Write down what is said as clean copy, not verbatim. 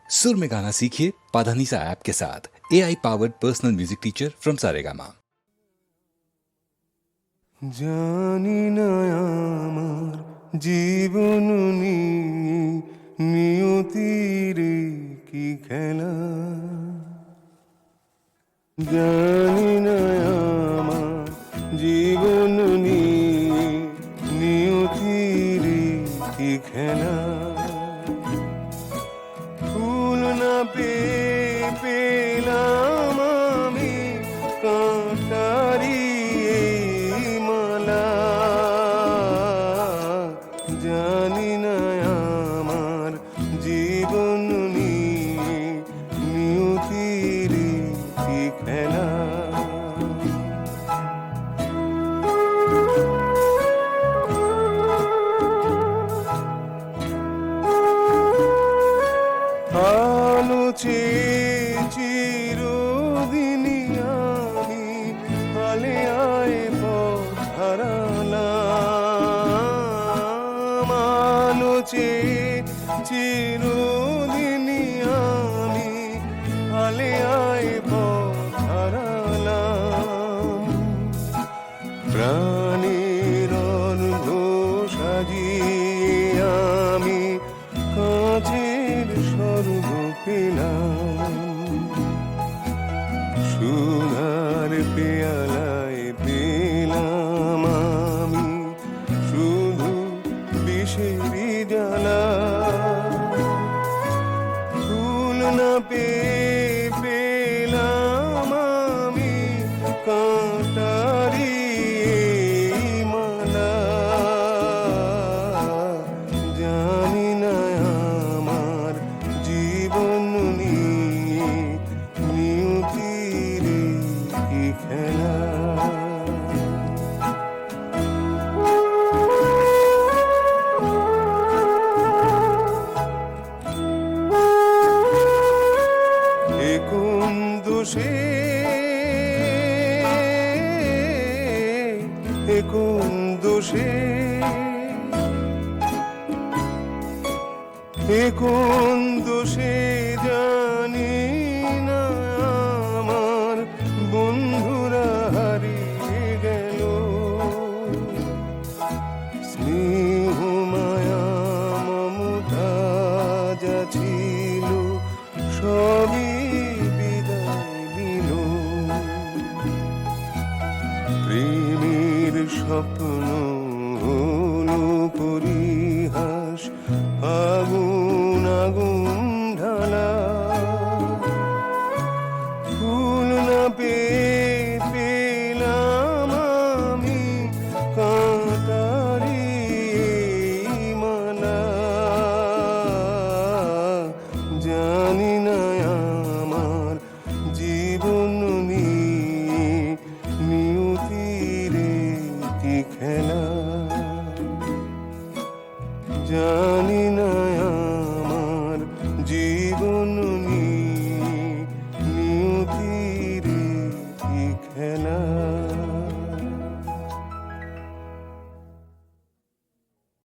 सुर में गाना सीखिए पाधानीसा ऐप के साथ। AI powered personal music teacher from Saregama. জানি না আমার জীবন নিয়ে নিয়তির কি খেলা, জানি না আমার জীবন নিয়ে নিয়তির কি খেলা। ফুল না পেলাম আমি কাঁটারি মালা, জানি না আমার জীবন নিয়ে নিয়তির কি খেলা। আলো চেয়ে চিরদিনই আমি আলে আয় পথ হারালাম। আলো চেয়ে চিরদিনই আমি আলে আয় পথ হারালাম। প্রাণের অর্ধ সাজিয়ে আমি কাঁচের স্বর্গ পেলাম। সোনার পেয়ালায় পেলাম আমি শুধু বিষেরই জ্বালা। ফুল না পেলাম আমি কাঁটারি মালা, জানি না আমার জীবন নিয়ে নিয়তির কি খেলা। এ কোন দোষে, এ কোন দোষে, এ কোন দোষে জানি না আমার বন্ধুরা হারিয়ে গেল। স্নেহ মায়া মমতা যা ছিল সবই বিদায় নিল। প্রেমের স্বপ্ন